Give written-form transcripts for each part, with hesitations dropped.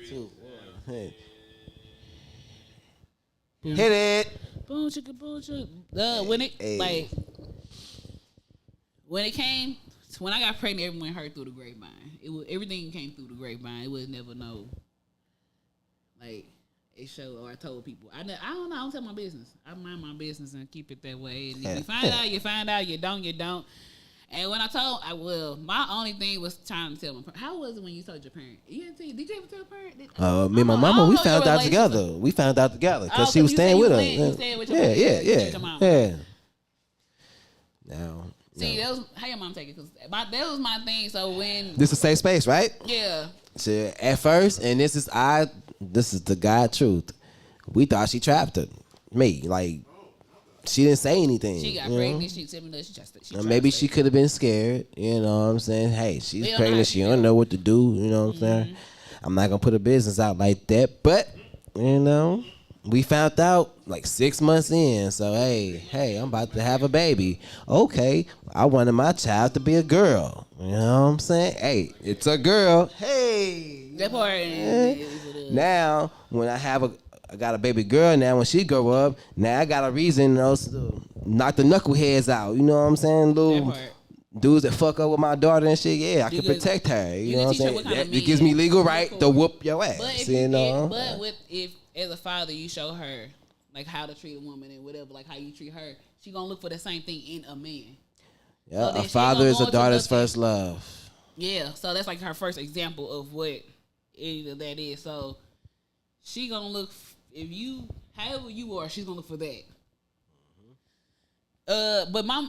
2, 1. Hey. Boom. Hit it. Boom chicka boom chicka. When it when it came, when I got pregnant, everyone heard through the grapevine. It was everything came through the grapevine. It was never no like it showed or I told people. I don't know. I don't tell my business. I mind my business and keep it that way. And if you find out, you find out. You don't, you don't. And when I told, my only thing was trying to tell my parents. How was it when you told your parent? You didn't tell, did you ever tell a parent? Me and my mama, we found out together. We found out together because she was staying with us. You staying with your parents. Yeah. Now, see, that was how your mom take it because that was my thing. So when this is a safe space, right? Yeah. So at first, and this is the God truth. We thought she trapped me, like. She didn't say anything. She got pregnant. She said she just maybe she could have been scared. You know what I'm saying? Hey, she's pregnant. She don't know what to do. You know what I'm saying? I'm not gonna put her business out like that. But we found out like 6 months in. So hey, I'm about to have a baby. Okay, I wanted my child to be a girl. You know what I'm saying? Hey, it's a girl. Hey, that part. Now when I got a baby girl now. When she grow up, now I got a reason to knock the knuckleheads out. You know what I'm saying? Little dudes that fuck up with my daughter and shit. Yeah, I can protect her. You know what I'm saying? It gives me legal right to whoop your ass. But if as a father you show her like how to treat a woman and whatever, like how you treat her, she gonna look for the same thing in a man. Yeah, so a father is a daughter's first love. Yeah, so that's like her first example of what either that is. So she gonna look. If you, however you are, she's gonna look for that. But my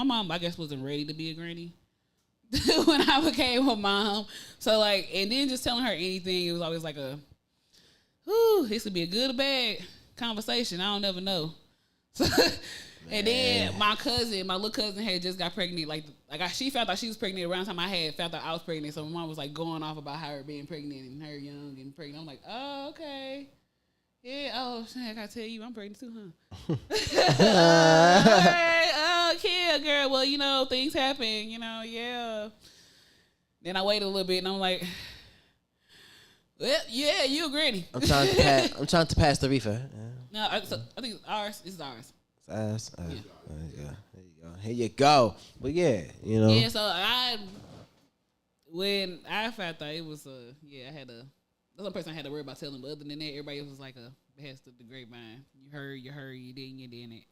mom, I guess, wasn't ready to be a granny when I became a mom. So like, and then just telling her anything, it was always like this could be a good or bad conversation. I don't never know. And then my little cousin had just got pregnant. She found out she was pregnant around the time I had found out I was pregnant. So my mom was like going off about her being pregnant and her young and pregnant. I'm like, oh, okay. Yeah, oh, shit, I gotta tell you, I'm pregnant too, huh? All right, oh, yeah, girl. Well, things happen, yeah. Then I waited a little bit and I'm like, well, yeah, you a granny. I'm trying to pass the reefer. No, I think it's ours. It's ours. There you go. Here you go. But yeah, Yeah, so when I found out it was I had that's the only person I had to worry about telling. But other than that, everybody else was like has the grapevine. You heard, you didn't.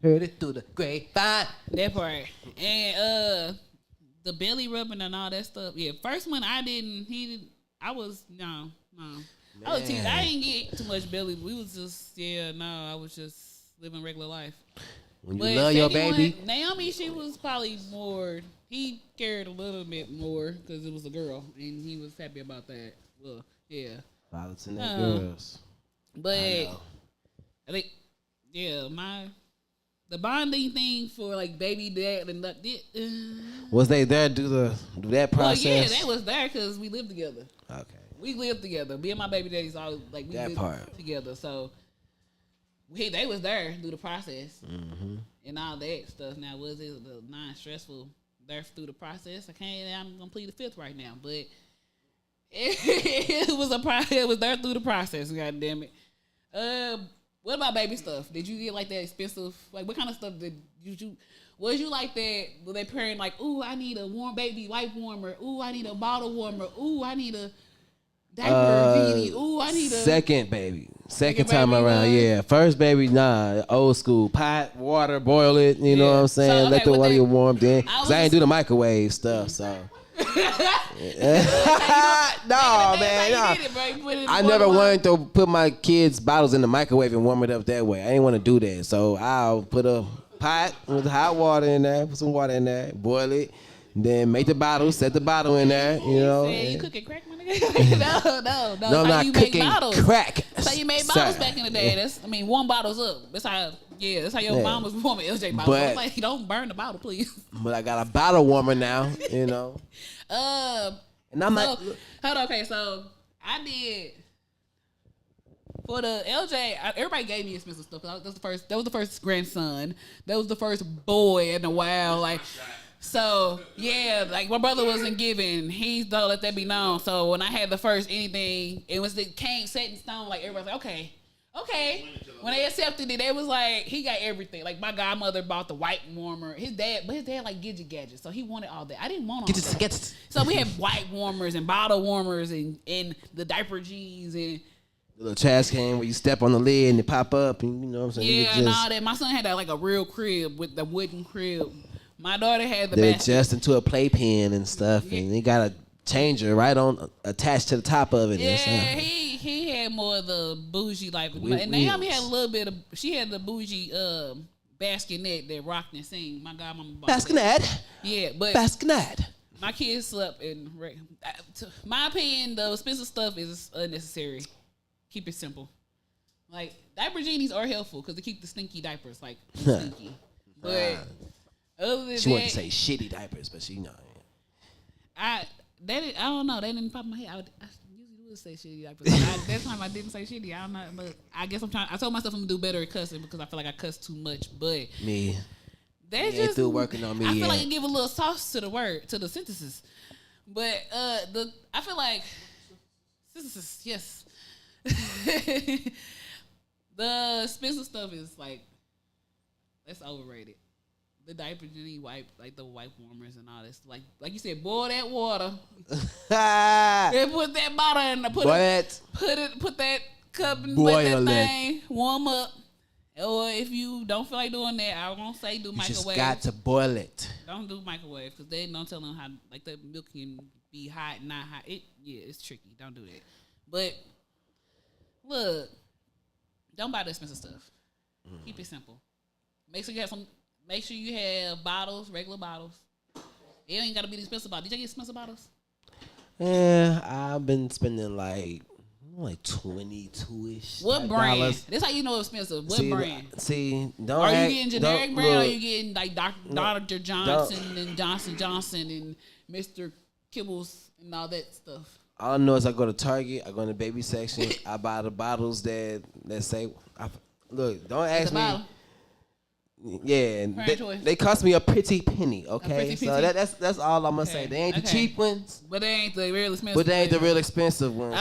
Heard it through the grapevine. That part. And the belly rubbing and all that stuff. Yeah, first one I didn't. I was no. I was teased. I didn't get too much belly. We was just I was just living regular life. When you love your baby. Naomi, she was probably more. He cared a little bit more because it was a girl, and he was happy about that. Well, yeah. Violence in that girls. But I think, the bonding thing for like baby dad and was they there to do that process? Well, yeah, they was there because we lived together. Okay. We lived together. Me and my baby daddy's all like we lived together. So they was there through the process and all that stuff. Now, was it the non-stressful there through the process? I'm gonna plead the fifth right now, but it was it was there through the process. God damn it. What about baby stuff? Did you get like that expensive? Like, what kind of stuff did you? Was you like that? Were they parent like, ooh, I need a warm baby wipe warmer. Ooh, I need a bottle warmer. Ooh, I need a diaper. Ooh, I need a second baby. Second time around, yeah. First baby, nah, old school. Pot, water, boil it. You know what I'm saying? So, let the water get warmed in. Cause I ain't do the microwave stuff, so. No, man. I never wanted to put my kids' bottles in the microwave and warm it up that way. I didn't want to do that. So I'll put a pot with hot water in there, put some water in there, boil it, then make the bottle, set the bottle in there, you know. You cooking crack, my nigga? No. No, I'm not cooking crack. That's how you made bottles back in the day. Warm bottles up. That's how your mom was warming LJ bottles. But, like, don't burn the bottle, please. But I got a bottle warmer now, you know. And I'm like, hold on, okay, so I did for the LJ. Everybody gave me expensive stuff. That was the first grandson. That was the first boy in a while. Like, So yeah, like my brother wasn't giving. He don't let that be known. So when I had the first anything, it came set in stone. Like everybody's like, okay. When they accepted it, they was like, he got everything. Like my godmother bought the wipe warmer. His dad like gadgets, so he wanted all that. I didn't want all that. So we had wipe warmers and bottle warmers and the diaper G's and the little trash can where you step on the lid and it pop up, and you know what I'm saying. Yeah, and all that. My son had like a real crib with the wooden crib. My daughter had the they basket. adjust into a playpen and stuff, and he got a changer right on attached to the top of it. Yeah, he had more of the bougie life. And Naomi had a little bit of. She had the bougie bassinet that rocked and sang. My godmama bought bassinet. Yeah, but bassinet. My kids slept in. My opinion, the expensive stuff is unnecessary. Keep it simple. Like diaper genies are helpful because they keep the stinky diapers stinky. But other than she wanted to say shitty diapers, but she I don't know. That didn't pop in my head. I usually would say shitty diapers. That time I didn't say shitty. I don't know, but I guess I'm trying. I told myself I'm gonna do better at cussing because I feel like I cuss too much. But me, they just still working on me. I feel like you give a little sauce to the word, to the sentences. But I feel like sentences, yes. The expensive stuff is like that's overrated. The diaper genie wipe, like the wipe warmers and all this, like you said, boil that water. And put that bottle in. Put that cup and let that thing warm up. Or if you don't feel like doing that, I won't say do microwave. You just got to boil it. Don't do microwave because they don't tell them how like the milk can be hot, not hot. It's tricky. Don't do that. But look, don't buy the expensive stuff. Keep it simple. Make sure you have bottles, regular bottles. It ain't gotta be the expensive bottles. Did you get expensive bottles? Yeah, I've been spending like 22-ish. What brand? Dollars. That's how you know it's expensive. What brand? Don't. Are you getting generic brand? Or are you getting like Dr. Johnson and Johnson and Mr. Kibbles and all that stuff? All I know is I go to Target, I go in the baby section, I buy the bottles that say, look, don't ask me. Bottle. Yeah, they cost me a pretty penny, okay? So that's all I'm gonna say. They ain't the cheap ones. But they ain't the real expensive ones. But they ain't the real expensive ones.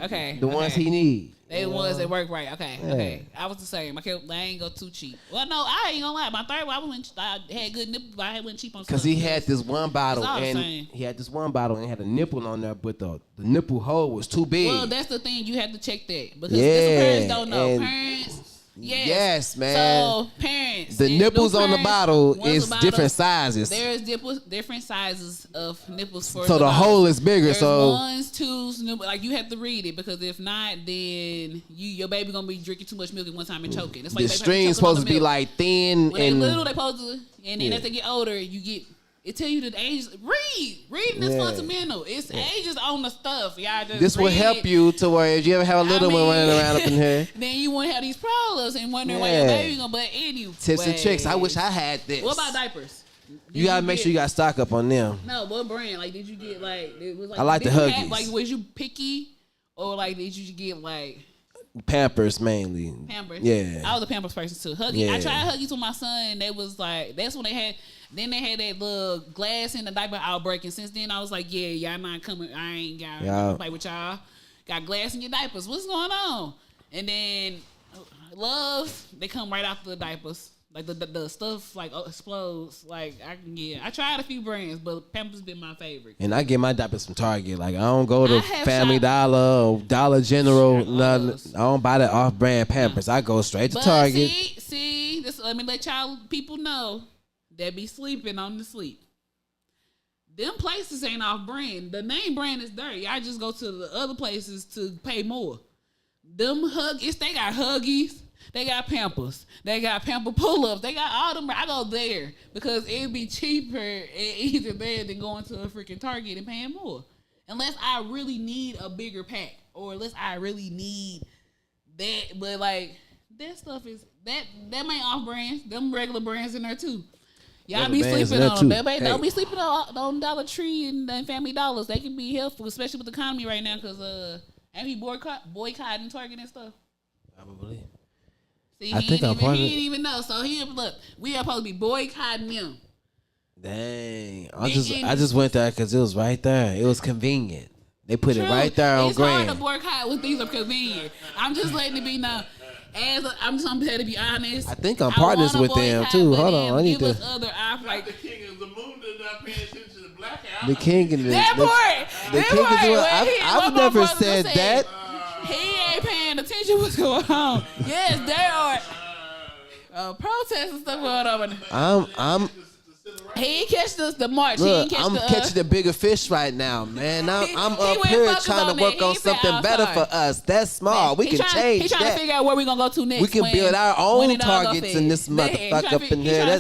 Okay. The ones he need. They the ones that work right. Okay. I was the same. I ain't go too cheap. Well, no, I ain't gonna lie. My third one, I had good nipple, but I went cheap on stuff. Because he had this one bottle and had a nipple on there, but the nipple hole was too big. Well, that's the thing. You have to check that because parents don't know. Parents. Yes, man. So parents, the nipples on the bottle is different sizes. There's different sizes of nipples for. So the hole is bigger. There's so ones, twos, like you have to read it because if not, then your baby gonna be drinking too much milk at one time and choking. It's like the string's supposed to be like thin when and they little. They supposed to, and then as they get older, you get. It tell you the age. Reading is fundamental. It's ages on the stuff. Y'all just this will help you to where if you ever have a little one running around up in here, then you won't have these problems and wondering why your baby gonna. But anyway, tips and tricks. I wish I had this. What about diapers? You gotta make sure you got stock up on them. No, what brand? Like, did you get like? It was like I like the Huggies. Like, was you picky or like did you get like? Pampers mainly. Pampers. Yeah. I was a Pampers person too. Huggies. Yeah. I tried Huggies with my son. They was like that's when they had. Then they had that little glass in the diaper outbreak, and since then I was like, yeah, y'all not coming. I ain't got to play with y'all. Got glass in your diapers. What's going on? And then Love, they come right after the diapers. Like the stuff like explodes. Like I tried a few brands, but Pampers been my favorite. And I get my diapers from Target. Like I don't go to Family Dollar or Dollar General. Nothing. I don't buy that off-brand Pampers. I go straight to Target. See, this. Let me let people know. That be sleeping on the sleep. Them places ain't off brand. The name brand is dirty. I just go to the other places to pay more. Them Huggies, they got Huggies. They got Pampers. They got Pamper pull-ups. They got all them. I go there because it'd be cheaper and easier there than going to a freaking Target and paying more. Unless I really need a bigger pack or unless I really need that. But like that stuff is that ain't off brands. Them regular brands in there too. Y'all be sleeping on them. Baby. Don't be sleeping on Dollar Tree and Family Dollars. They can be helpful, especially with the economy right now, because ain't he boycotting Target and stuff? Probably. See, he didn't even know. So look, we are supposed to be boycotting them. Dang. I just went there because it was right there. It was convenient. They put it right there on Grand. It's hard to work hard when things are convenient. I'm just letting it be known. I'm just gonna be honest. I think I'm partners with them too. Hold on, I need to. Other like the king of the moon did not pay attention to the black eye. The king and the king is I've never said that. He ain't paying attention what's going on. Yes, there are protests and stuff going on. He ain't catch the march. Look, I'm catching the bigger fish right now, man. I'm up here trying to work on something better for us. That's small. We can change that. He's trying to figure out where we gonna go to next. We can build our own targets in this motherfucker up in here.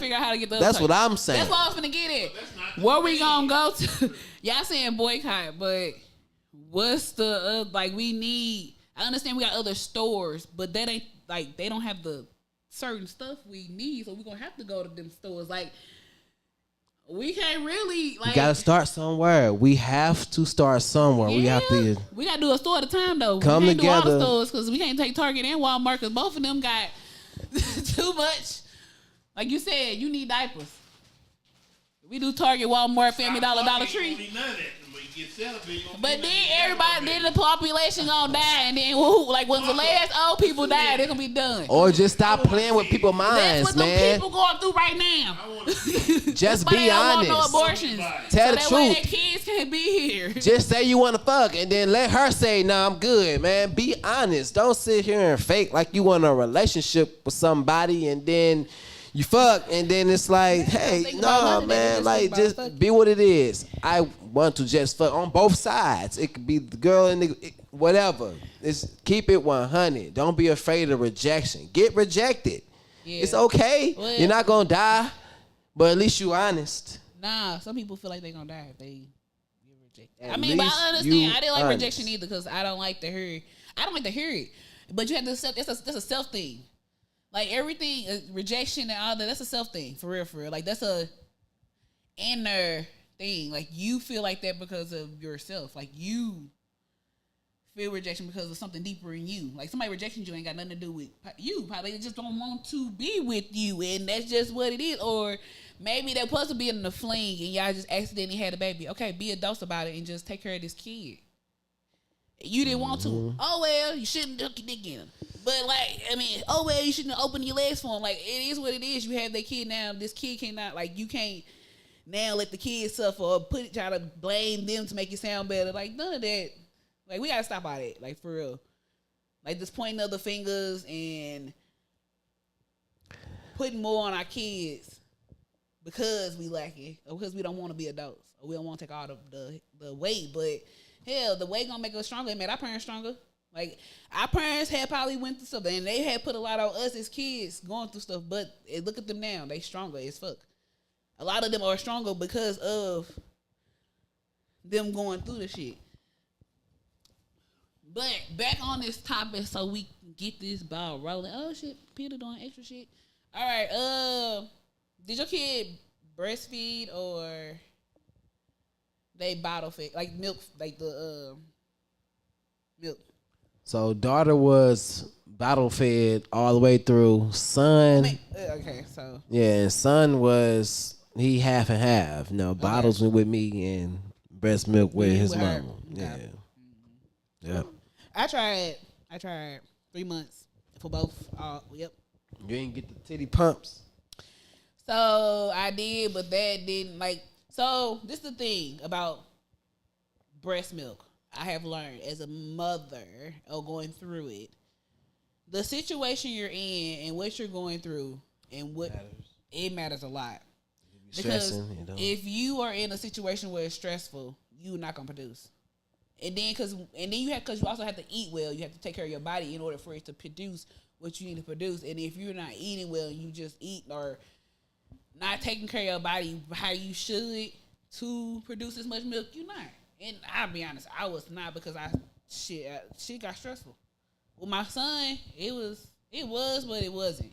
That's what I'm saying. That's what I was gonna get at. Where we gonna go to? Y'all saying boycott, but what's the like? We need. I understand we got other stores, but that ain't like they don't have the certain stuff we need, so we're gonna have to go to them stores. Like we can't really like. You gotta start somewhere. We have to start somewhere. Yeah, we gotta do a store at a time though. Come we can't together. do all the stores because we can't take Target and Walmart because both of them got too much. Like you said, you need diapers. We do Target, Walmart, Family Dollar, Dollar Tree. But then the population gonna die, and then like when the last old people die, they're gonna be done. Or just stop playing with people's minds, That's what man. the people going through right now. Just be honest. Want no abortions. Tell so the that truth. Way that kids can't be here. Just say you want to fuck, and then let her say, "Nah, I'm good, man." Be honest. Don't sit here and fake like you want a relationship with somebody, and then you fuck, and then it's like, hey, no, man, like just be what it is. I want to just fuck on both sides. It could be the girl and the whatever. It's keep it 100. Don't be afraid of rejection. Get rejected. Yeah. It's okay. Well, you're not gonna die, but at least you honest. Nah, some people feel like they're gonna die if they get rejected. I mean, but I understand. I didn't like rejection either because I don't like to hear it. I don't like to hear it. But you have to accept that's a self thing. Like everything, rejection and all that, that's a self thing, for real, for real. Like that's a inner thing. Like you feel like that because of yourself. Like you feel rejection because of something deeper in you. Like somebody rejecting you ain't got nothing to do with you. Probably they just don't want to be with you, and that's just what it is. Or maybe they're supposed to be in a fling and y'all just accidentally had a baby. Okay, be adults about it and just take care of this kid. You didn't want to. Oh well, you shouldn't duck your dick in him. But like, I mean, oh well, you shouldn't open your legs for him. Like it is what it is. You have that kid now. This kid cannot like you can't now let the kid suffer or try to blame them to make it sound better. Like none of that. Like we gotta stop all that. Like for real. Like just pointing other fingers and putting more on our kids because we lack it or because we don't want to be adults or we don't want to take all the weight. But hell, the weight gonna make us stronger. It made our parents stronger. Like our parents had probably went through stuff and they had put a lot on us as kids going through stuff. But look at them now; they stronger as fuck. A lot of them are stronger because of them going through the shit. But back on this topic, so we can get this ball rolling. Oh shit, Peter doing extra shit. All right, did your kid breastfeed or they bottle fed, like milk, like the milk? So daughter was bottle fed all the way through. Son, okay, so yeah, and son was he half and half. No, bottles went with me and breast milk with his mama. Yeah, yep. I tried 3 months for both. Yep. You didn't get the titty pumps. So I did, but that didn't like. So this is the thing about breast milk. I have learned as a mother or going through it, the situation you're in and what you're going through and what it matters a lot. Because if you are in a situation where it's stressful, you're not gonna produce. And then because you also have to eat well. You have to take care of your body in order for it to produce what you need to produce. And if you're not eating well, you just eat or not taking care of your body how you should to produce as much milk, you're not. And I'll be honest, I was not because shit got stressful. With my son, it was, but it wasn't.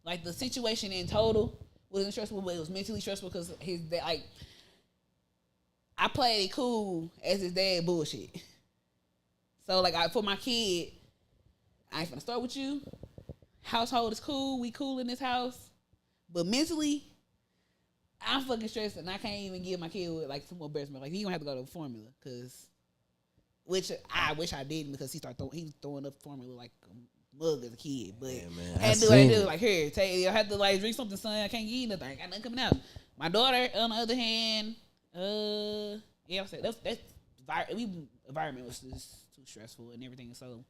Like the situation in total wasn't stressful, but it was mentally stressful because his dad, like, I played it cool as his dad bullshit. So like for my kid, I ain't finna start with you. Household is cool. We cool in this house. But mentally, I'm fucking stressed, and I can't even give my kid with like some more breast milk. Like he gonna have to go to formula, which I wish I didn't because he was throwing up formula like a mug as a kid. But man, I had to do what I do. Like here, I had to like drink something, son. I can't eat nothing. I got nothing coming out. My daughter, on the other hand, yeah, I'm saying that's environment was just too stressful and everything. So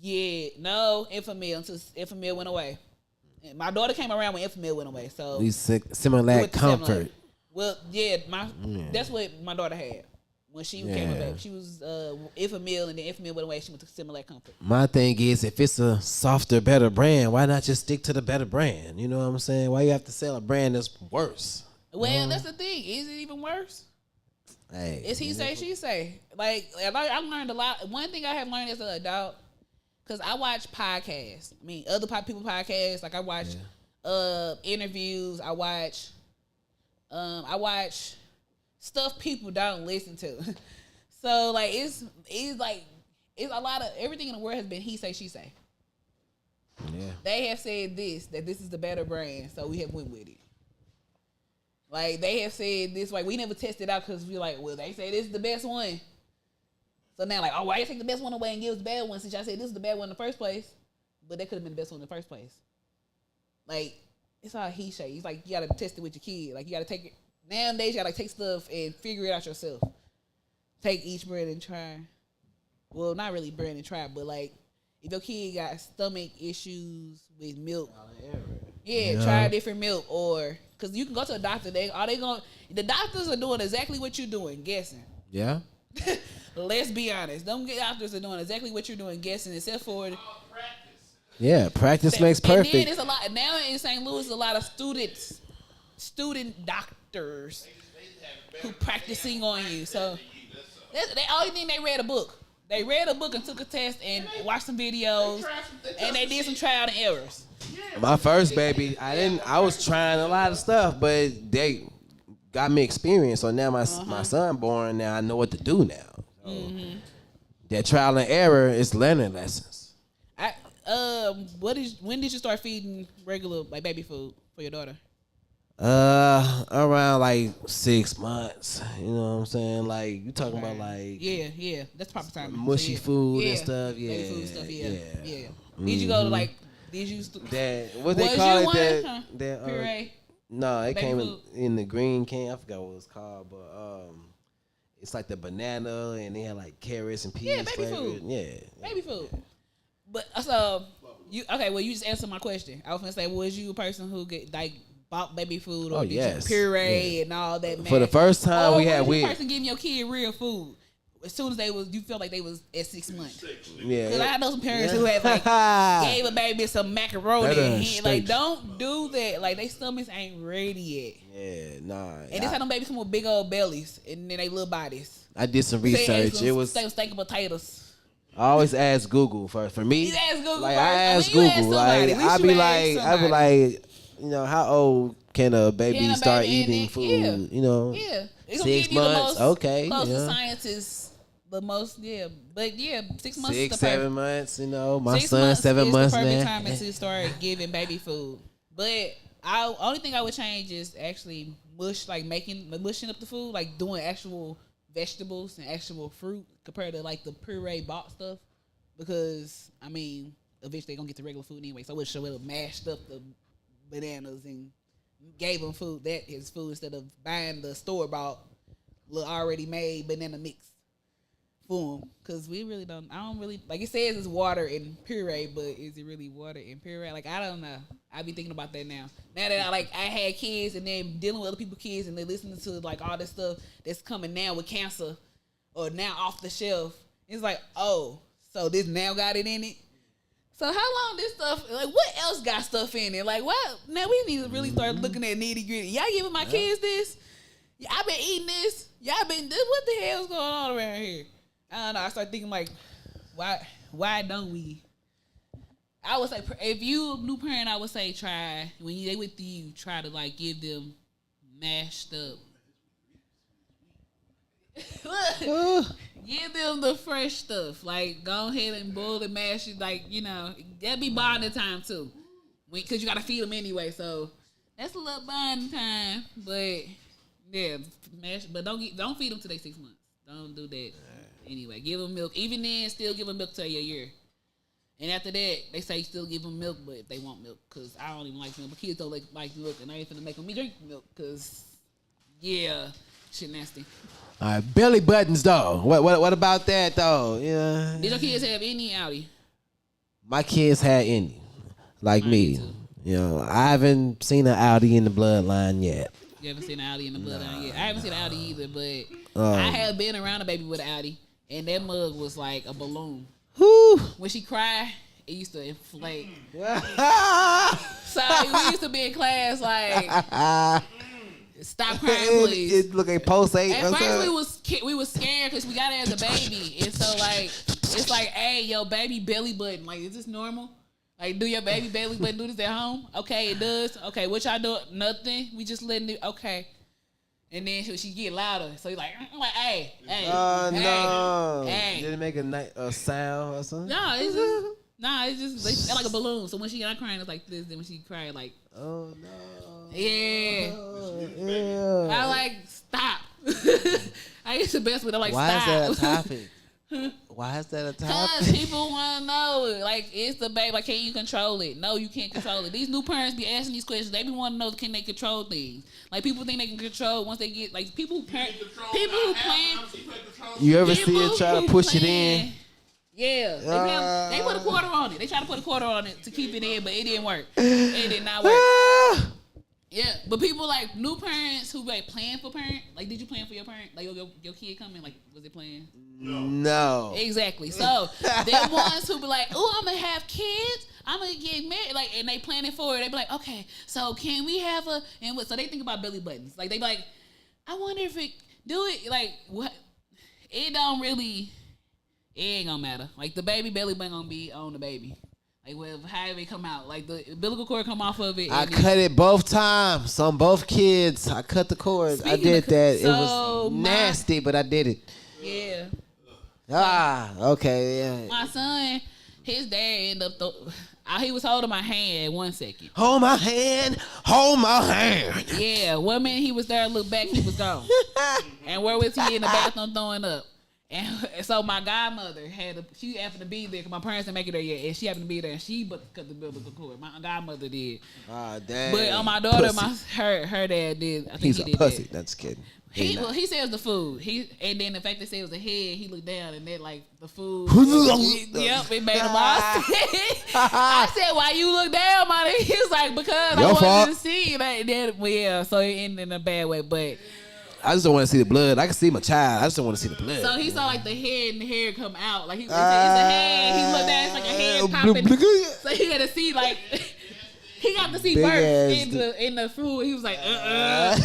yeah, no Infamil until Infamil went away. And my daughter came around when Infamil went away. So we Similac Comfort. Well, yeah, that's what my daughter had when she came back. She was Infamil, and then Infamil went away. She went to Similac Comfort. My thing is, if it's a softer, better brand, why not just stick to the better brand? You know what I'm saying? Why you have to sell a brand that's worse? Well, that's the thing. Is it even worse? Hey, it's he say, she say. Like I learned a lot. One thing I have learned as an adult, because I watch podcasts. I mean, other people podcasts. Like I watch interviews. I watch stuff people don't listen to. So like it's a lot of everything in the world has been he say, she say. Yeah. They have said that this is the better brand, so we have went with it. Like they have said this, like we never tested out because we like, well, they say this is the best one. So now like, oh, why you take the best one away and give us the bad one since y'all said this is the bad one in the first place? But that could have been the best one in the first place. Like, it's all he say. It's like you gotta test it with your kid. Like you gotta take it nowadays, you gotta take stuff and figure it out yourself. Take each brand and try. Well, not really brand and try, but like if your kid got stomach issues with milk, try a different milk, or because you can go to a doctor. The doctors are doing exactly what you're doing, guessing. Yeah. Let's be honest. Them doctors are doing exactly what you're doing, guessing, except for yeah, practice makes perfect. And then it's a lot now in St. Louis. A lot of student doctors who practicing on you. So they only thing they read a book. They read a book and took a test and watched some videos, and they did some trial and errors. My first baby, I was trying a lot of stuff, but they got me experience. So now my son born. Now I know what to do now. So that trial and error is learning lessons. When did you start feeding regular like baby food for your daughter? Around like 6 months. You know what I'm saying? Like you talking about like that's proper time. Mushy food and stuff. Yeah, baby food stuff. Yeah. Did you go to like? Did you? What they call it? That puree. No, it came in the green can. I forgot what it was called, but it's like the banana and they had like carrots and peas. Yeah, baby food. Yeah, baby food. But so you okay? Well, you just answered my question. I was gonna say, was you a person who bought baby food or did you puree and all that? For the first time, we had a person giving your kid real food as soon as you felt like they was at 6 months. Yeah, because I know some parents who have like gave a baby some macaroni and like don't do that. Like they stomachs ain't ready yet. Yeah, nah. And this how them babies come with big old bellies and then they little bodies. I did some research. It was steak and potatoes. I always ask Google first. For me, you ask Google like first. I ask Google. Like I be like, you know, how old can a baby start eating food? Yeah. You know, yeah, it's 6 months. Okay, close to science is the most. Yeah, but 6 months. 6, 7 months. You know, my 6 son months 7 months is the perfect now. time to start giving baby food. But only thing I would change is actually mushing up the food, like doing actual vegetables and actual fruit compared to like the puree bought stuff, because I mean eventually they're gonna get the regular food anyway, so it should have mashed up the bananas and gave them food that is food instead of buying the store bought already made banana mix for them, because I don't really like it says it's water and puree, but is it really water and puree? Like I don't know. I be thinking about that now that I had kids and then dealing with other people's kids and they listening to like all this stuff that's coming now with cancer or now off the shelf. It's like, oh, so this now got it in it. So how long this stuff, like what else got stuff in it? Like what? Now we need to really start looking at nitty gritty. Y'all giving my kids this? Y'all been eating this? Y'all been this? What the hell's going on around here? I don't know. I start thinking like, why don't we? I would say if you a new parent, I would say try when they with you, try to like give them mashed up. Give them the fresh stuff. Like go ahead and boil and mash it. Like that'd be bonding time too. because you gotta feed them anyway. So that's a little bonding time. But yeah, but don't feed them till they 6 months. Don't do that. Anyway, give them milk. Even then, still give them milk till a year. And after that, they say still give them milk, but if they want milk, because I don't even like milk. But kids don't like milk, and I ain't finna make them drink milk, because yeah, shit nasty. All right, belly buttons though. What about that though? Yeah. Did your kids have any Audi? My kids had any, like me. Too. You know, I haven't seen an Audi in the bloodline yet. You haven't seen an Audi in the bloodline yet? I haven't seen an Audi either, but I have been around a baby with an Audi, and that mug was like a balloon. Whew. When she cried, it used to inflate. So we used to be in class like, stop crying, please. It look like pulsate. At first we was scared because we got it as a baby, and so like it's like, hey, yo, baby belly button, like, is this normal? Like, do your baby belly button do this at home? Okay, it does. Okay, what y'all do? Nothing. We just letting it. Okay. And then she get louder. So you're like, hey. No. Hey. Did it make a sound or something? No, it's just like a balloon. So when she not crying, it's like this. Then when she cry, like, oh no. Yeah. Oh, yeah. I like, stop. I guess the best way to like, Why stop. is that a topic? Why is that a topic? Because people want to know. Like, it's the baby. Like, can you control it? No, you can't control it. These new parents be asking these questions. They be wanting to know, can they control things? Like, people think they can control once they get, like, people who plan. You ever see it try to push it in? Yeah. They put a quarter on it. They try to put a quarter on it to keep it in, but it didn't work. It did not work. Yeah, but people like new parents who like plan for parent. Like, did you plan for your parent? Like, your kid coming? Like, was it planned? No. Exactly. So they're ones who be like, "Oh, I'm gonna have kids. I'm gonna get married." Like, and they planning for it. They be like, "Okay, so can we have a?" And what? So they think about belly buttons. Like, they be like, "I wonder if it do it." Like, what? It don't really. It ain't gonna matter. Like, the baby belly button gonna be on the baby. Like, however it come out. Like, the umbilical cord come off of it. I cut it both times on both kids. I cut the cord. I did that. It was nasty, but I did it. Yeah. Okay, yeah. My son, his dad ended up, he was holding my hand 1 second. Hold my hand. Hold my hand. Yeah, 1 minute he was there, I looked back, he was gone. And where was he? In the bathroom throwing up. And so my godmother she happened to be there because my parents didn't make it there yet, and she happened to be there, and she cut the umbilical cord. My godmother did. Dang. But on my daughter, her dad did. I think He's he a did pussy. that. That's kidding. He said it was the food. And then the fact that it was a head, he looked down and that like the food. Yep, it made him all sick. I said, "Why you look down, my nigga?" He was like, "Because I wanted to see." Like, yeah, so it ended in a bad way, but. I just don't want to see the blood. I can see my child. I just don't want to see the blood. So he saw like the head and the hair come out. Like, it's a head. He looked down, it's like a head popping. So he had to see like he got to see birth in the food. He was like, The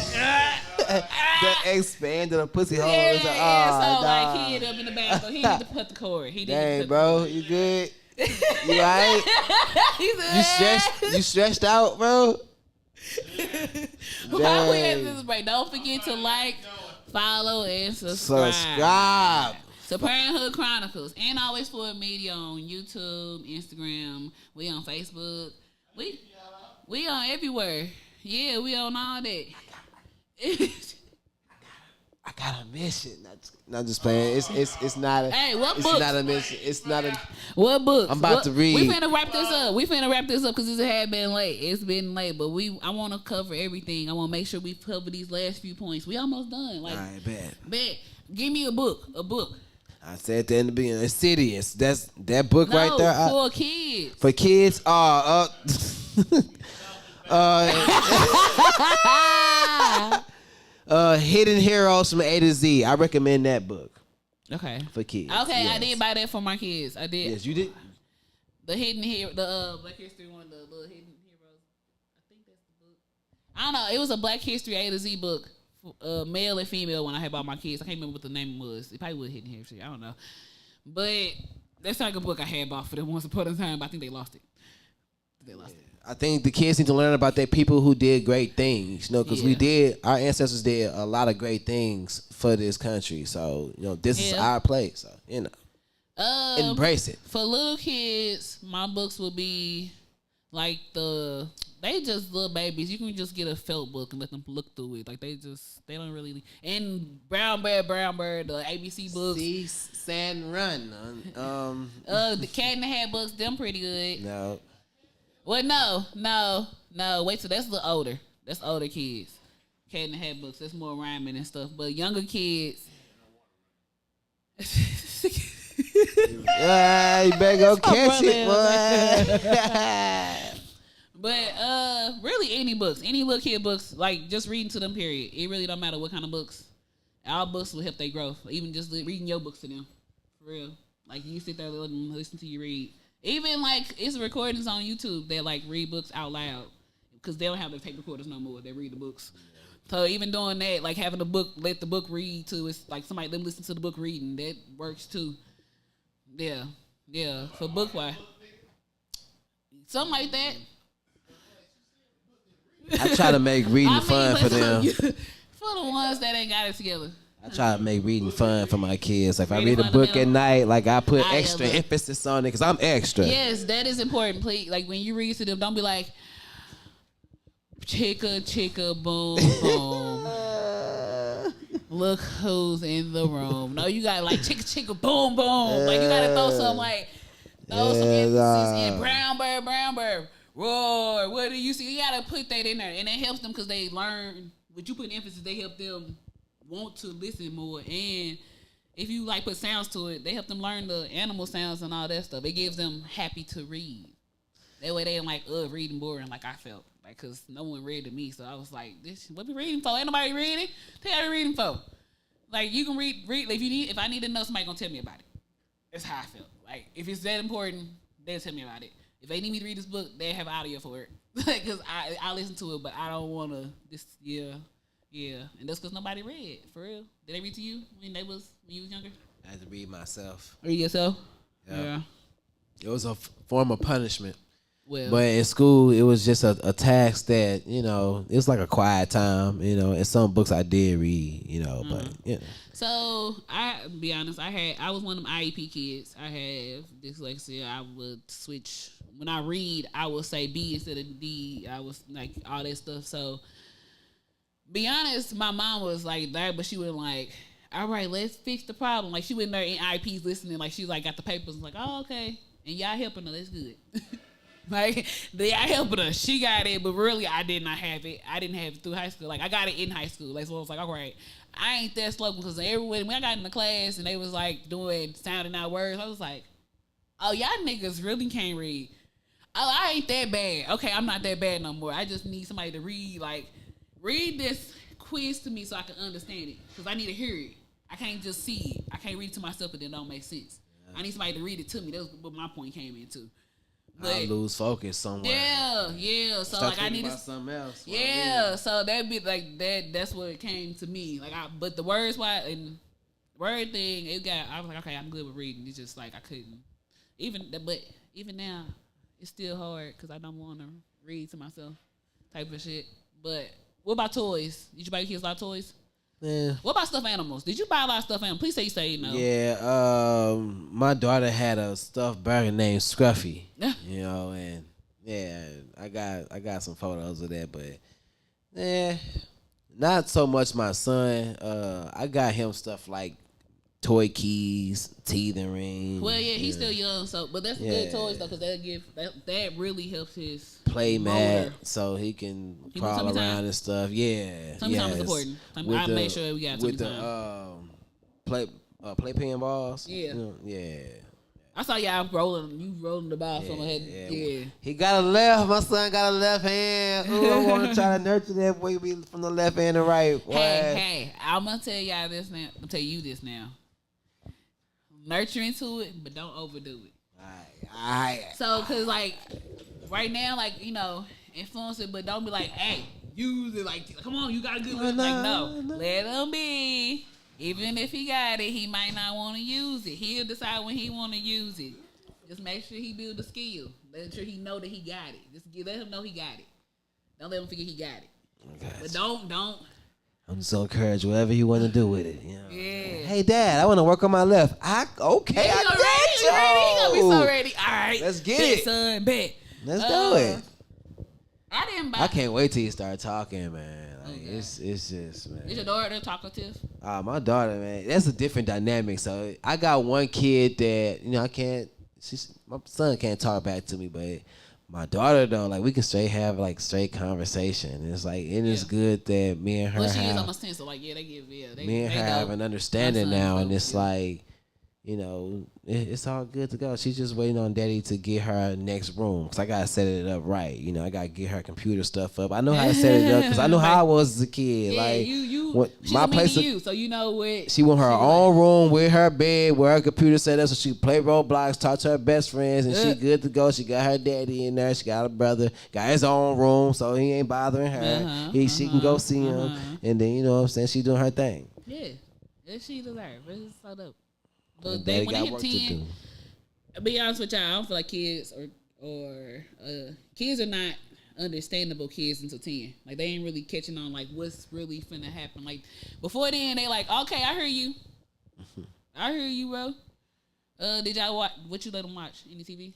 expanded a pussy hole. So like he ended up in the bathroom. He needed to put the cord. He didn't. Dang, bro, you good? You alright? You stretched out, bro? While we at this break, don't forget to like, follow, and subscribe. To Parenthood Chronicles and Always Forward Media on YouTube, Instagram. We on Facebook. We on everywhere. Yeah, we on all that. I got a mission. Not just playing. It's not a. Hey, what it's book? Not a mission. It's not a. What book? I'm about to read. We finna wrap this up because it had been late. It's been late, but I want to cover everything. I want to make sure we cover these last few points. We almost done. Like, all right, bet. Give me a book. I said at the end of the beginning, Insidious. That's that book right there. For kids. For kids. Hidden Heroes from A to Z. I recommend that book. Okay. For kids. Okay, yes. I did buy that for my kids. I did. Yes, you did. The Hidden Hero, the Black History one, the little Hidden Heroes. I think that's the book. I don't know. It was a Black History A to Z book, male and female. When I had bought my kids, I can't remember what the name was. It probably was Hidden History. I don't know, but that's like a book I had bought for them once upon a time. But I think they lost it. I think the kids need to learn about their people who did great things, because our ancestors did a lot of great things for this country. So, this is our place. So, embrace it. For little kids, my books will be Like they just little babies. You can just get a felt book and let them look through it. Like they don't really. And Brown Bear, the ABC books. See, Sand Run. The Cat in the Hat books, them pretty good. No. Well, no. Wait till that's a little older. That's older kids. Cat in the Hat books. That's more rhyming and stuff. But younger kids. You better go catch it, boy. But really any books, any little kid books, like just reading to them. Period. It really don't matter what kind of books. All books will help their growth. Even just reading your books to them, for real. Like you sit there and listen to you read. Even like it's recordings on YouTube that like read books out loud because they don't have the tape recorders no more. They read the books. So even doing that, like having a book, let the book read too. It's like somebody them listen to the book reading. That works too. Yeah. For book wise, something like that. I try to make reading fun for them. For the ones that ain't got it together. I try to make reading fun for my kids. Like if I read a book at night, like I put extra emphasis on it because I'm extra. Yes, that is important. Please, like when you read to them, don't be like, chicka, boom, boom. Look who's in the room. No, you got like chicka, boom, boom. Like you gotta throw some emphasis in. Brown bird. Roar, what do you see? You gotta put that in there, and it helps them because they learn. What you put emphasis, they help them want to listen more. And if you like put sounds to it, they help them learn the animal sounds and all that stuff. It gives them happy to read. That way they ain't like reading boring like I felt. Like cause no one read to me, so I was like, "This what we reading for? Ain't nobody reading. Tell me reading for." Like you can read. Like, if I need to know, somebody gonna tell me about it. That's how I felt. Like if it's that important, they'll tell me about it. If they need me to read this book, they have audio for it. Because I listen to it, but I don't want to. Yeah. And that's because nobody read, for real. Did they read to you when you was younger? I had to read myself. Read yourself? Yeah. It was a form of punishment. Well, but in school, it was just a task that, it was like a quiet time, and some books I did read, but. So, I'll be honest, I was one of them IEP kids. I have dyslexia. I would switch. When I read, I would say B instead of D. I was like all that stuff. So, be honest, my mom was like that, but she was like, all right, let's fix the problem. Like, she went there in IEPs listening. Like, she like got the papers and like, oh, okay. And y'all helping her. That's good. Like, y'all helping her. She got it, but really, I did not have it. I didn't have it through high school. Like, I got it in high school. Like, so I was like, all right. I ain't that slow because when I got in the class and they was like doing sounding out words, I was like, oh, y'all niggas really can't read. Oh, I ain't that bad. Okay, I'm not that bad no more. I just need somebody to read this quiz to me so I can understand it because I need to hear it. I can't just see it. I can't read it to myself and it don't make sense. I need somebody to read it to me. That's what my point came into. But I lose focus somewhere. Yeah. So start like I need something else. Yeah. So that'd be like that. That's what it came to me. Like but the words and word thing, I was like, okay, I'm good with reading. It's just like I couldn't but even now, it's still hard because I don't want to read to myself, type of shit. But what about toys? Did you buy your kids a lot of toys? Yeah. What about stuffed animals? Did you buy a lot of stuffed animals? Please say no. Yeah. My daughter had a stuffed burger named Scruffy. And yeah, I got some photos of that, but not so much my son. I got him stuff like toy keys, teething rings. Well, yeah, he's still young, but that's good toys though, because that really helps his play mat so he can crawl around and stuff. Yeah, tummy time is important. I make sure we got tummy time. Playpen balls. Yeah, yeah. I saw y'all rolling the ball from my head. Yeah. He got a left. My son got a left hand. Ooh, I want to try to nurture that boy from the left hand to right. Hey, I'm gonna tell y'all this now. I'm gonna tell you this now. Nurture into it, but don't overdo it. All right. So, cause like right now, like influence it, but don't be like, hey, use it. Like, come on, you got a good one. Like, no, let him be. Even if he got it, he might not want to use it. He'll decide when he want to use it. Just make sure he build the skill. Make sure he know that he got it. Just let him know he got it. Don't let him forget he got it. Okay. But don't. I'm just gonna encourage whatever you want to do with it. Yeah. Hey, Dad, I want to work on my left. Okay, He gonna be so ready. All right, let's get it, son. Bet. Let's do it. I didn't buy. I can't wait till you start talking, man. Like, it's just, man. Is your daughter talkative? My daughter, man, that's a different dynamic. So I got one kid that I can't. My son can't talk back to me, but my daughter though, like we can have straight conversation. It's like it's good that me and her. Well, she is almost 10, so like they give me and her have an understanding now, and it's like. It's all good to go. She's just waiting on daddy to get her next room because I got to set it up right. I got to get her computer stuff up. I know how to set it up because I know how I was as a kid. Yeah, like, she's my place to you, so you know what. She want her own room with her bed, where her computer set up so she play Roblox, talk to her best friends, and she good to go. She got her daddy in there. She got a brother, got his own room, so he ain't bothering her. She can go see him, and then, you know what I'm saying, she doing her thing. Yeah, she deserves. It's so dope. But when they hit 10, to be honest with y'all, I don't feel like kids or kids are not understandable kids until 10. Like they ain't really catching on like what's really finna happen. Like before then, they like, okay, I hear you. I hear you, bro. Did y'all watch? What you let them watch? Any TV?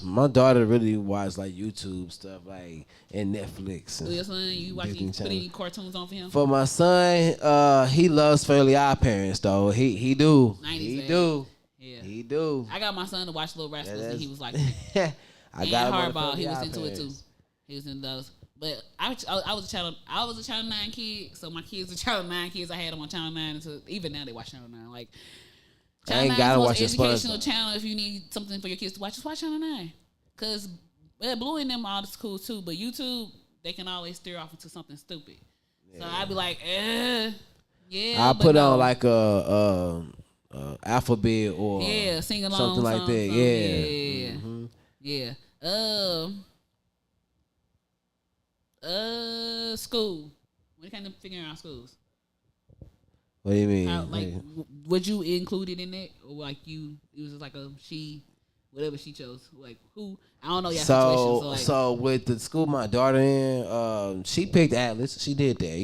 My daughter really watch like YouTube stuff, like and Netflix. Your son, you watch put any cartoons on for him? For my son, he loves Fairly Odd Parents though. He do. Yeah. He do. I got my son to watch Little Rascals, and he was like, I got Hardball. He was into it too. He was in those. But I was a Channel 9 kid, so my kids were Channel 9 kids. I had them on Channel 9, so even now they watch Channel 9. Like. Channel 9 is the most educational channel. If you need something for your kids to watch, just watch Channel 9. Because Blue and them all is cool too, but YouTube, they can always steer off into something stupid. Yeah. So I'd be like, yeah. I put on like a alphabet or sing along something like that. Yeah. Mm-hmm. Yeah. School. When it came to figuring out schools. What do you mean? Would you include it in that, or like it was just like she, whatever she chose, like who? I don't know your situation. So with the school my daughter in, she picked Atlas. She did that.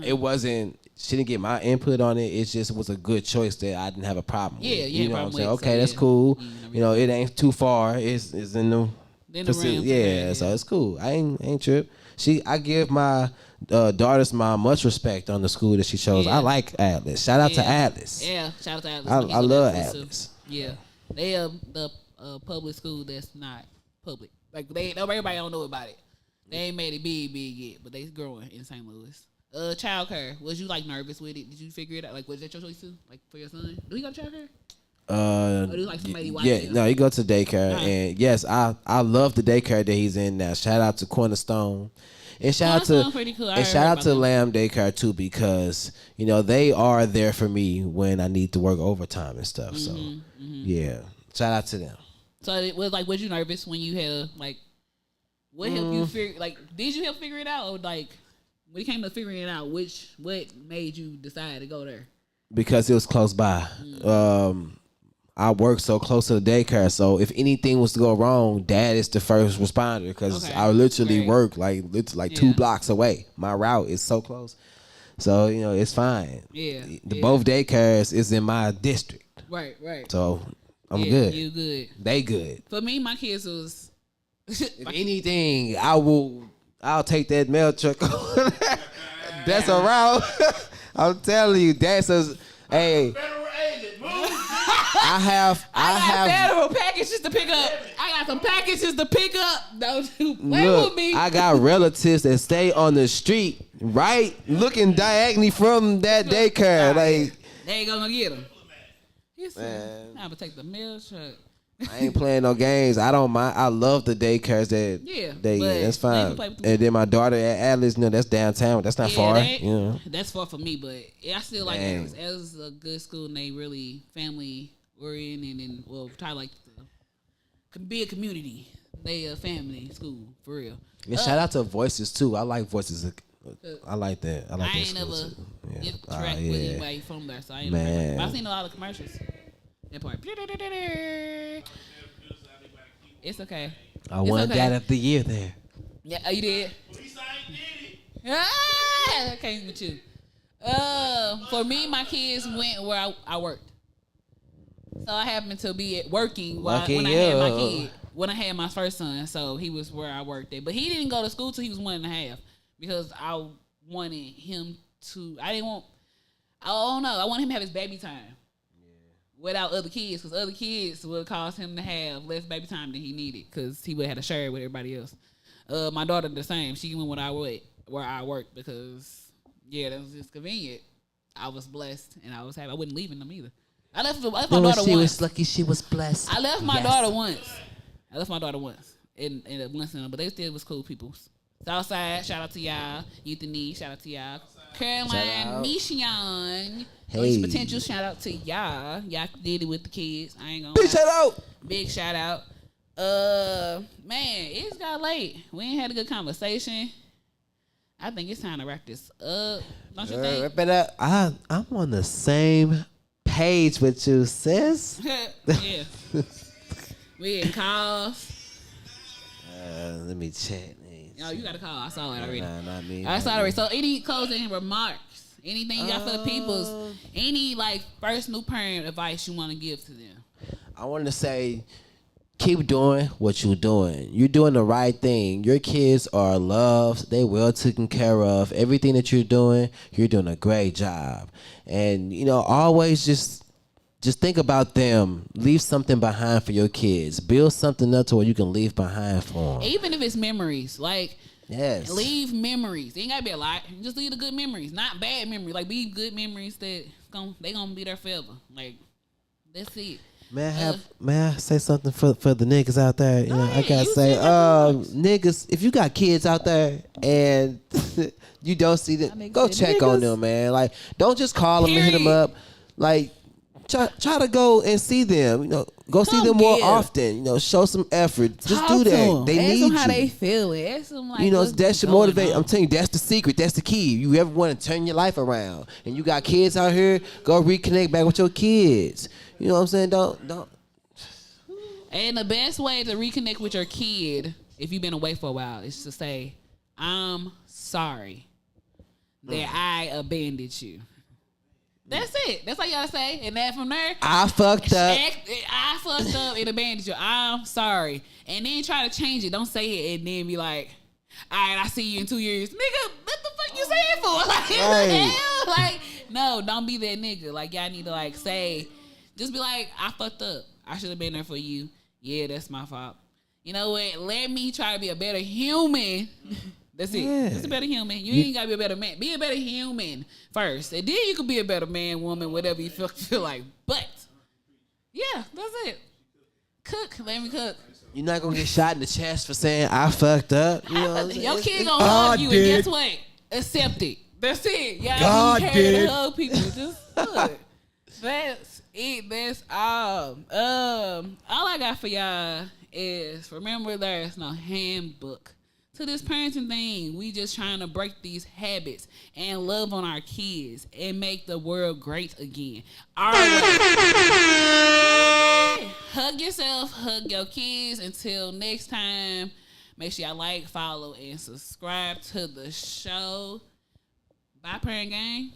It wasn't. She didn't get my input on it. It just was a good choice that I didn't have a problem with. You know what I'm saying? Okay, that's cool. It ain't too far. It's in the facility. Yeah, so it's cool. I ain't trip. I give my daughters my much respect on the school that she chose. I like Atlas. Shout out to Atlas. Yeah, shout out to Atlas. I love Atlas. Yeah, they have the public school that's not public. Like everybody don't know about it. They ain't made it big yet, but they growing in St. Louis. Child care. Was you like nervous with it? Did you figure it out? Like, was that your choice too? Like for your son? Do he go to child care? Or do like somebody watch him? No, he go to daycare, and yes, I love the daycare that he's in now. Shout out to Cornerstone. And shout out to Lamb Daycare too, because they are there for me when I need to work overtime and stuff. So yeah, shout out to them. So it was like, was you nervous when you had what helped you figure? Like, did you help figure it out, or like when it came to figuring it out, what made you decide to go there? Because it was close by. I work so close to the daycare, so if anything was to go wrong, Dad is the first responder because I literally work like 2 blocks away. My route is so close, so it's fine. Both daycares is in my district. Right. So I'm good. You good? They good. For me, my kids was. If anything, I'll take that mail truck. That's a route. I'm telling you, Dad says, hey. I have federal packages to pick up. I got some packages to pick up. Don't you play with me. I got relatives that stay on the street, right, looking diagonally from that daycare. Like they ain't gonna get them. I'm gonna take the mail truck. I ain't playing no games. I don't mind. I love the daycares that that's fine. And then my daughter at Atlas, that's downtown. That's not far. That's far for me, but I still like Atlas. Atlas is a good school, and they really family oriented and try to be a community. They a family school for real. And shout out to Voices too. I like Voices. I like that. I like that school too. Interact with anybody from there, so I ain't never. I've seen a lot of commercials. That part. It's okay. I won Dad of the Year there. Yeah, you did. I came with you. For me, my kids went where I worked. So I happened to be working when I had my kid. when I had my first son, so he was where I worked at. But he didn't go to school till he was 1.5 because I wanted him to. I don't know. I wanted him to have his baby time without other kids, because other kids would cause him to have less baby time than he needed, because he would have had to share it with everybody else. My daughter the same. She went where I worked because that was just convenient. I was blessed and I was happy. I wasn't leaving them either. I left my daughter once. She was lucky. She was blessed. I left my daughter once. In Winston, but they still was cool people. Southside, shout out to y'all. Euthany, shout out to y'all. Caroline, Mission, Potential, shout out to y'all. Y'all did it with the kids. I ain't gonna Big shout out. Big shout out. Man, it's got late. We ain't had a good conversation. I think it's time to wrap this up. Don't you think? Wrap it up. I'm on the same page with you, sis. Yeah. We in calls. Let me check. Oh, you got a call. I saw it already. Nah, not me. I saw it already. So, any closing remarks? Anything you got for the peoples? Any first new parent advice you want to give to them? I want to say, keep doing what you're doing. You're doing the right thing. Your kids are loved. They well taken care of. Everything that you're doing a great job. And always just think about them. Leave something behind for your kids. Build something up to where you can leave behind for them. Even if it's memories, yes, leave memories. It ain't gotta be a lot. Just leave the good memories, not bad memories. Be good memories that they gonna be there forever. That's it. May I say something for the niggas out there? I gotta say, niggas, if you got kids out there and you don't see them, go check on them, man. Don't just call them and hit them up. Try to go and see them. Go see them more often. Show some effort. Just do that. They need you. Ask them how they feeling. Ask them that should motivate. I'm telling you, that's the secret. That's the key. You ever want to turn your life around, and you got kids out here, go reconnect back with your kids. You know what I'm saying? Don't. And the best way to reconnect with your kid, if you've been away for a while, is to say, "I'm sorry that I abandoned you." That's it. That's all you gotta say. And then from there, I fucked up. I fucked up and abandoned you. I'm sorry. And then try to change it. Don't say it and then be like, all right, I see you in 2 years. Nigga, what the fuck you saying for? What the hell? No, don't be that nigga. Y'all need to say, just be like, I fucked up. I should have been there for you. Yeah, that's my fault. You know what? Let me try to be a better human. That's it. Yeah. Just a better human. You ain't gotta be a better man. Be a better human first, and then you can be a better man, woman, whatever you feel like. But yeah, that's it. Cook. Let me cook. You're not gonna get shot in the chest for saying I fucked up. Your kid gonna hug you, and guess what? Accept it. That's it. Y'all be careful to hug people. Just look. That's it. That's all. All I got for y'all is remember there's no handbook to this parenting thing. We just trying to break these habits and love on our kids and make the world great again. All right. Hug yourself, hug your kids. Until next time, make sure y'all follow, and subscribe to the show. Bye, Parent Gang.